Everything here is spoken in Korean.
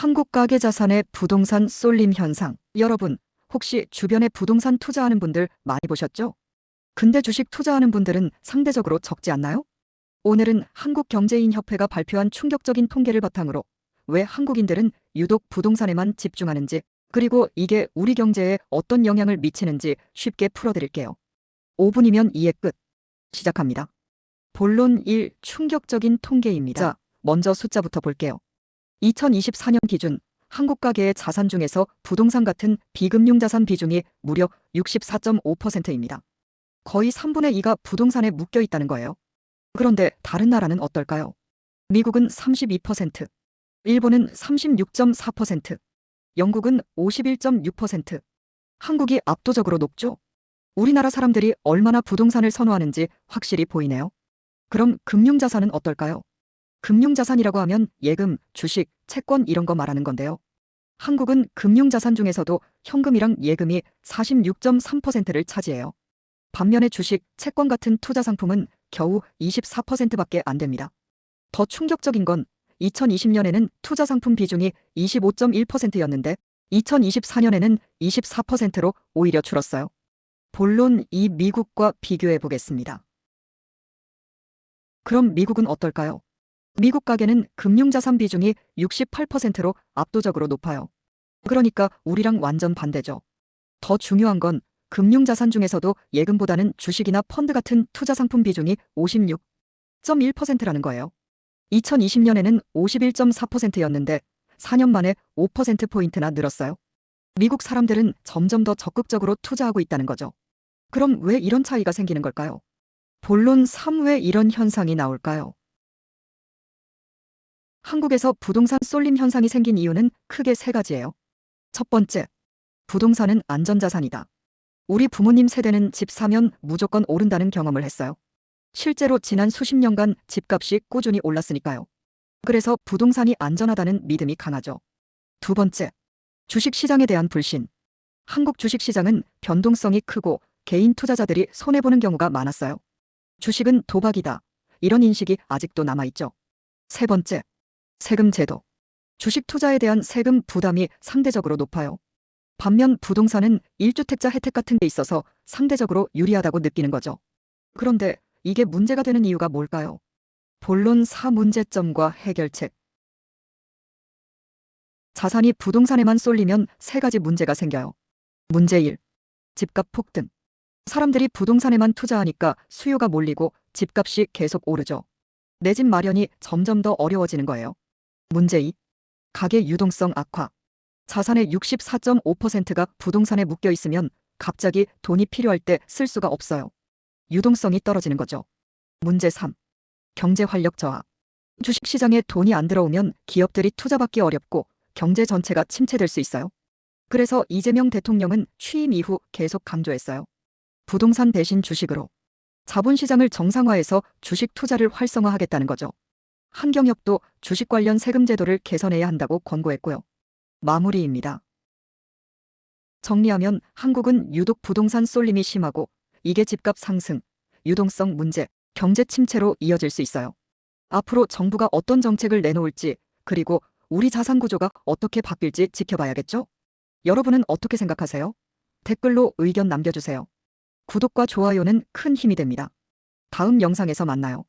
한국 가계자산의 부동산 쏠림 현상. 여러분, 혹시 주변에 부동산 투자하는 분들 많이 보셨죠? 근데 주식 투자하는 분들은 상대적으로 적지 않나요? 오늘은 한국경제인협회가 발표한 충격적인 통계를 바탕으로 왜 한국인들은 유독 부동산에만 집중하는지, 그리고 이게 우리 경제에 어떤 영향을 미치는지 쉽게 풀어드릴게요. 5분이면 이해 끝. 시작합니다. 본론 1. 충격적인 통계입니다. 자, 먼저 숫자부터 볼게요. 2024년 기준 한국 가계의 자산 중에서 부동산 같은 비금융 자산 비중이 무려 64.5%입니다. 거의 3분의 2가 부동산에 묶여 있다는 거예요. 그런데 다른 나라는 어떨까요? 미국은 32%, 일본은 36.4%, 영국은 51.6%. 한국이 압도적으로 높죠? 우리나라 사람들이 얼마나 부동산을 선호하는지 확실히 보이네요. 그럼 금융자산은 어떨까요? 금융자산이라고 하면 예금, 주식, 채권 이런 거 말하는 건데요. 한국은 금융자산 중에서도 현금이랑 예금이 46.3%를 차지해요. 반면에 주식, 채권 같은 투자 상품은 겨우 24%밖에 안 됩니다. 더 충격적인 건 2020년에는 투자 상품 비중이 25.1%였는데 2024년에는 24%로 오히려 줄었어요. 본론 2. 미국과 비교해 보겠습니다. 그럼 미국은 어떨까요? 미국 가계는 금융자산 비중이 68%로 압도적으로 높아요. 그러니까 우리랑 완전 반대죠. 더 중요한 건 금융자산 중에서도 예금보다는 주식이나 펀드 같은 투자 상품 비중이 56.1%라는 거예요. 2020년에는 51.4%였는데 4년 만에 5%포인트나 늘었어요. 미국 사람들은 점점 더 적극적으로 투자하고 있다는 거죠. 그럼 왜 이런 차이가 생기는 걸까요? 본론 3. 왜 이런 현상이 나올까요? 한국에서 부동산 쏠림 현상이 생긴 이유는 크게 세 가지예요. 첫 번째, 부동산은 안전자산이다. 우리 부모님 세대는 집 사면 무조건 오른다는 경험을 했어요. 실제로 지난 수십 년간 집값이 꾸준히 올랐으니까요. 그래서 부동산이 안전하다는 믿음이 강하죠. 두 번째, 주식시장에 대한 불신. 한국 주식시장은 변동성이 크고 개인 투자자들이 손해보는 경우가 많았어요. 주식은 도박이다. 이런 인식이 아직도 남아있죠. 세 번째, 세금 제도. 주식 투자에 대한 세금 부담이 상대적으로 높아요. 반면 부동산은 1주택자 혜택 같은 게 있어서 상대적으로 유리하다고 느끼는 거죠. 그런데 이게 문제가 되는 이유가 뭘까요? 본론 4. 문제점과 해결책. 자산이 부동산에만 쏠리면 세 가지 문제가 생겨요. 문제 1. 집값 폭등. 사람들이 부동산에만 투자하니까 수요가 몰리고 집값이 계속 오르죠. 내 집 마련이 점점 더 어려워지는 거예요. 문제 2. 가계 유동성 악화. 자산의 64.5%가 부동산에 묶여 있으면 갑자기 돈이 필요할 때 쓸 수가 없어요. 유동성이 떨어지는 거죠. 문제 3. 경제 활력 저하. 주식시장에 돈이 안 들어오면 기업들이 투자받기 어렵고 경제 전체가 침체될 수 있어요. 그래서 이재명 대통령은 취임 이후 계속 강조했어요. 부동산 대신 주식으로. 자본시장을 정상화해서 주식 투자를 활성화하겠다는 거죠. 한경협도 주식 관련 세금 제도를 개선해야 한다고 권고했고요. 마무리입니다. 정리하면 한국은 유독 부동산 쏠림이 심하고 이게 집값 상승, 유동성 문제, 경제 침체로 이어질 수 있어요. 앞으로 정부가 어떤 정책을 내놓을지, 그리고 우리 자산 구조가 어떻게 바뀔지 지켜봐야겠죠? 여러분은 어떻게 생각하세요? 댓글로 의견 남겨주세요. 구독과 좋아요는 큰 힘이 됩니다. 다음 영상에서 만나요.